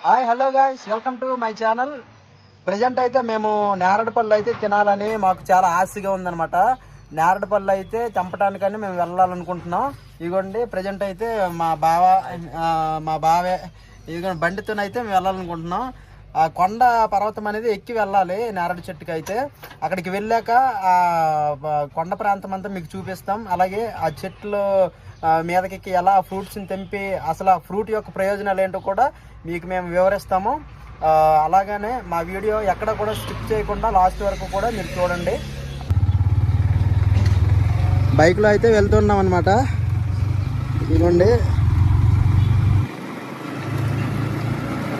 Hi hello guys, welcome to my channel. Present అయితే మేము నేరేడు పళ్ళు అయితే తినాలని మాకు చాలా ఆశగా ఉందన్నమాట. నేరేడు పళ్ళు అయితే చంపడానికని మేము వెళ్ళాలనుకుంటున్నాం. ఇదిగోండి ప్రజెంట్ అయితే మా బావే ఇదిగోండి బండితోనైతే మేము వెళ్ళాలనుకుంటున్నాం. ఆ కొండ పర్వతం అనేది ఎక్కి వెళ్ళాలి నేరేడు చెట్టుకి. అయితే అక్కడికి వెళ్ళాక ఆ కొండ ప్రాంతం అంతా మీకు చూపిస్తాం. అలాగే ఆ చెట్లు మీదకి ఎలా ఫ్రూట్స్ని తెంపి అసలు ఆ ఫ్రూట్ యొక్క ప్రయోజనాలు ఏంటో కూడా మీకు మేము వివరిస్తాము. అలాగనే మా వీడియో ఎక్కడ కూడా స్కిప్ చేయకుండా లాస్ట్ వరకు కూడా మీరు చూడండి. బైక్లో అయితే వెళ్తున్నాం అనమాట. ఇదిగోండి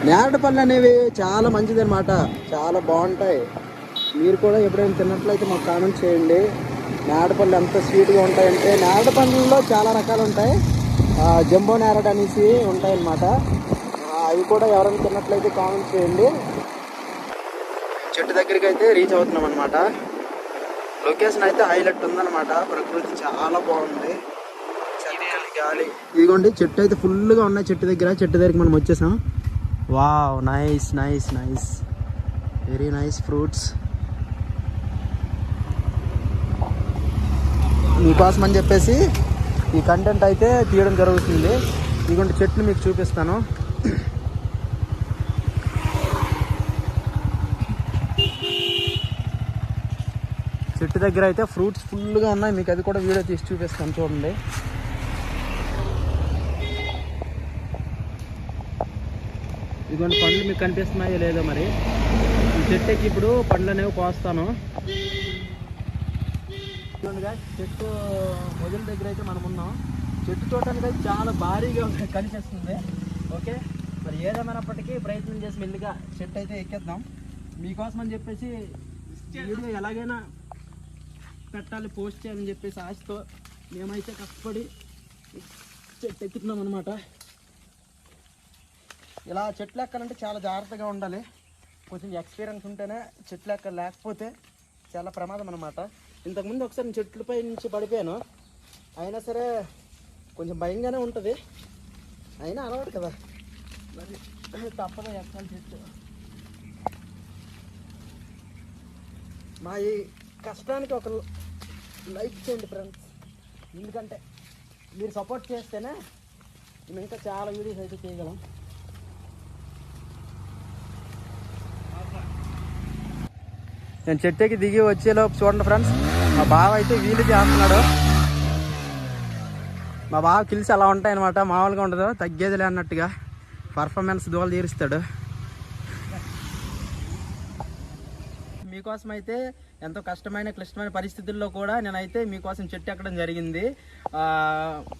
నేరేడు పళ్ళు అనేవి చాలా మంచిది అనమాట, చాలా బాగుంటాయి. మీరు కూడా ఎప్పుడైనా తిన్నట్లయితే మాకు కామెంట్ చేయండి. నేరేడు పళ్ళు ఎంత స్వీట్గా ఉంటాయంటే, నేరేడు పళ్ళలో చాలా రకాలు ఉంటాయి. జంబో నేరేడు అనేసి ఉంటాయి అన్నమాట. అవి కూడా ఎవరైనా తిన్నట్లయితే కామెంట్ చేయండి. చెట్టు దగ్గరికి అయితే రీచ్ అవుతున్నాం అనమాట. లొకేషన్ అయితే హైలైట్ ఉందన్నమాట. ప్రకృతి చాలా బాగుంది, చల్లటి గాలి. ఇదిగోండి చెట్టు అయితే ఫుల్గా ఉన్నాయి. చెట్టు దగ్గరికి మనం వచ్చేసాం. Wow, nice nice nice, very nice fruits. మీకోసం అని చెప్పేసి ఈ కంటెంట్ అయితే తీయడం జరుగుతుంది. ఇదిగోండి చెట్లు మీకు చూపిస్తాను. చెట్టు దగ్గర అయితే ఫ్రూట్స్ ఫుల్గా ఉన్నాయి. మీకు అది కూడా వీడియో తీసి చూపిస్తాను, చూడండి. ఇదిగోండి పండ్లు మీకు కనిపిస్తున్నాయో లేదో మరి. ఈ చెట్టుకి ఇప్పుడు పండ్లు అనేవి కోస్తాను. ఇదిగోండిగా చెట్టు మొదల దగ్గర అయితే మనం ఉన్నాం. చెట్టు చూడటానికి అయితే చాలా భారీగా కనిపిస్తుంది. ఓకే, మరి ఏదేమైనప్పటికీ ప్రయత్నం చేసి మెల్లిగా చెట్టు అయితే ఎక్కేద్దాం. మీకోసం అని చెప్పేసి వీడియో ఎలాగైనా పెట్టాలి, పోస్ట్ చేయాలని చెప్పేసి ఆశతో మేమైతే కష్టపడి చెట్టు ఎక్కుతున్నాం అనమాట. ఇలా చెట్లు ఎక్కాలంటే చాలా జాగ్రత్తగా ఉండాలి. కొంచెం ఎక్స్పీరియన్స్ ఉంటేనే చెట్లు ఎక్కాలి, లేకపోతే చాలా ప్రమాదం అనమాట. ఇంతకుముందు ఒకసారి నేను చెట్లపై నుంచి పడిపోయాను. అయినా సరే కొంచెం భయంగానే ఉంటుంది, అయినా అలవాటు కదా, మరి తప్పదు ఎక్కాలి చెట్టు. మా ఈ కష్టానికి ఒక లైక్ చేయండి ఫ్రెండ్స్, ఎందుకంటే మీరు సపోర్ట్ చేస్తేనే మేము ఇంకా చాలా వీడియోస్ అయితే చేయగలం. నేను చెట్టుకి దిగి వచ్చేలోపు చూడండి ఫ్రెండ్స్, మా బావ అయితే వీలు చేస్తున్నాడు. మా బావ కిల్స్ అలా ఉంటాయన్నమాట, మామూలుగా ఉండదు, తగ్గేదిలే అన్నట్టుగా పర్ఫార్మెన్స్ దోలు తీరుస్తాడు. మీకోసం అయితే ఎంతో కష్టమైన క్లిష్టమైన పరిస్థితుల్లో కూడా నేనైతే మీకోసం చెట్టు ఎక్కడం జరిగింది.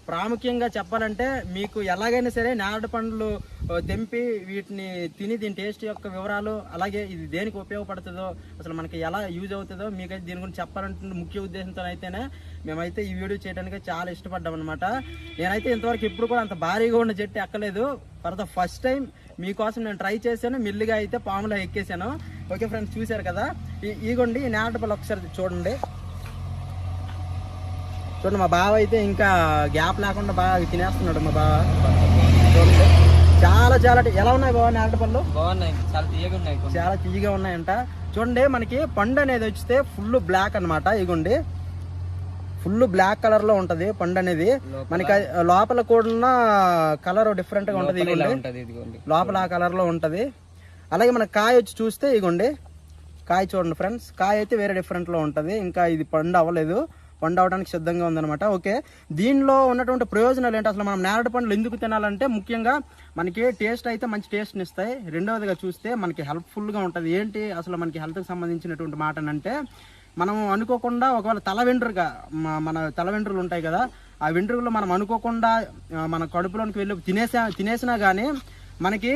ప్రాముఖ్యంగా చెప్పాలంటే మీకు ఎలాగైనా సరే నేరేడు పండ్లు తెంపి వీటిని తిని దీని టేస్ట్ యొక్క వివరాలు, అలాగే ఇది దేనికి ఉపయోగపడుతుందో, అసలు మనకి ఎలా యూజ్ అవుతుందో మీకైతే దీని గురించి చెప్పాలంటే ముఖ్య ఉద్దేశంతో అయితేనే మేమైతే ఈ వీడియో చేయడానికి చాలా ఇష్టపడ్డాం అనమాట. నేనైతే ఇంతవరకు ఎప్పుడు కూడా అంత భారీగా ఉన్న చెట్టు ఎక్కలేదు. ఫర్ ద ఫస్ట్ టైం మీకోసం నేను ట్రై చేశాను, మెల్లిగా అయితే పాములో ఎక్కేసాను. ఓకే ఫ్రెండ్స్, చూశారు కదా. ఇగోండి ఈ నేరేడు పళ్ళు ఒకసారి చూడండి. మా బావ అయితే ఇంకా గ్యాప్ లేకుండా బాగా తినేస్తున్నాడు. మా బావ చూడండి, చాలా చాలా ఎలా ఉన్నాయి బావ నేరేడు పళ్ళు? బాగున్నాయి, చాలా తీయగా ఉన్నాయి, చాలా తీయగా ఉన్నాయంట. చూడండి మనకి పండు అనేది వచ్చితే ఫుల్ బ్లాక్ అనమాట. ఇగోండి ఫుల్ బ్లాక్ కలర్ లో ఉంటది పండు అనేది. మనకి లోపల కూడా కలర్ డిఫరెంట్ గా ఉంటది. ఇదిగోండి లోపల ఆ కలర్ లో ఉంటది. అలాగే మన కాయ వచ్చి చూస్తే ఇగోండి కాయ చూడండి ఫ్రెండ్స్, కాయ అయితే వేరే డిఫరెంట్ లో ఉంటది. ఇంకా ఇది పండు అవ్వలేదు, పండు అవడానికి సిద్ధంగా ఉందన్నమాట. ఓకే, దీనిలో ఉన్నటువంటి ప్రయోజనాలు ఏంటి, అసలు మనం నేరేడు పండ్లు ఎందుకు తినాలంటే ముఖ్యంగా మనకి టేస్ట్ అయితే మంచి టేస్ట్ని ఇస్తాయి. రెండవదిగా చూస్తే మనకి హెల్ప్ఫుల్గా ఉంటుంది. ఏంటి అసలు మనకి హెల్త్కి సంబంధించినటువంటి మాట అంటే, మనం అనుకోకుండా ఒకవేళ మన తల వెంట్రుకలు ఉంటాయి కదా, ఆ వెంట్రుకలు మనం అనుకోకుండా మన కడుపులోనికి వెళ్ళి తినేసినా కానీ మనకి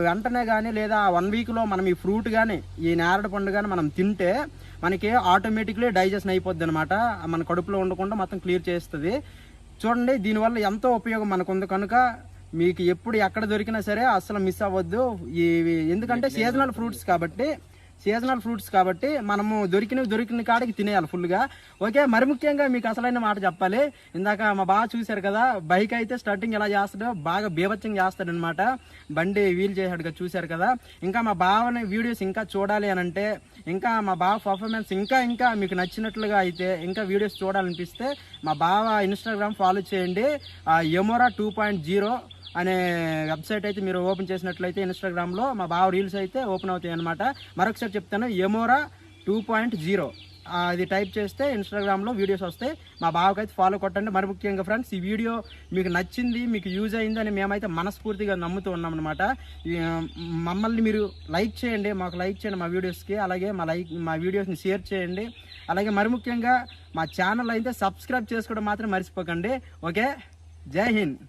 వెంటనే కానీ లేదా 1 వీక్లో మనం ఈ ఫ్రూట్ కానీ ఈ నేరేడు పండు కానీ మనం తింటే మనకి ఆటోమేటిక్లీ డైజెషన్ అయిపోద్ది అనమాట. మన కడుపులో ఉండకుండా మొత్తం క్లియర్ చేస్తుంది. చూడండి దీనివల్ల ఎంతో ఉపయోగం మనకు ఉంది కనుక మీకు ఎప్పుడు ఎక్కడ దొరికినా సరే అసలు మిస్ అవ్వద్దు. ఎందుకంటే సీజనల్ ఫ్రూట్స్ కాబట్టి సీజనల్ ఫ్రూట్స్ కాబట్టి మనము దొరికిన కాడికి తినేయాలి ఫుల్గా. ఓకే, మరి ముఖ్యంగా మీకు అసలైన మాట చెప్పాలి. ఇందాక మా బావ చూశారు కదా, బైక్ అయితే స్టార్టింగ్ ఎలా చేస్తాడో బాగా బీభత్సంగా చేస్తాడనమాట. బండి వీల్ చేసాడుగా చూశారు కదా. ఇంకా మా బావని వీడియోస్ ఇంకా చూడాలి అని అంటే, ఇంకా మా బావ పర్ఫార్మెన్స్ ఇంకా మీకు నచ్చినట్లుగా అయితే ఇంకా వీడియోస్ చూడాలనిపిస్తే మా బావ ఇన్స్టాగ్రామ్ ఫాలో చేయండి. యమోరా 2.0 అనే వెబ్సైట్ అయితే మీరు ఓపెన్ చేసినట్లయితే ఇన్స్టాగ్రామ్లో మా బావ రీల్స్ అయితే ఓపెన్ అవుతాయి అనమాట. మరొకసారి చెప్తాను, యమోరా 2.0 అది టైప్ చేస్తే ఇన్స్టాగ్రామ్లో వీడియోస్ వస్తాయి. మా బావకైతే అయితే ఫాలో కొట్టండి. మరి ముఖ్యంగా ఫ్రెండ్స్, ఈ వీడియో మీకు నచ్చింది, మీకు యూజ్ అయింది అని మేమైతే మనస్ఫూర్తిగా నమ్ముతూ ఉన్నాం అనమాట. మమ్మల్ని మీరు లైక్ చేయండి, మాకు లైక్ చేయండి మా వీడియోస్కి. అలాగే మా వీడియోస్ని షేర్ చేయండి. అలాగే మరి ముఖ్యంగా మా ఛానల్ అయితే సబ్స్క్రైబ్ చేసుకోవడం మాత్రం మర్చిపోకండి. ఓకే, జై హింద్.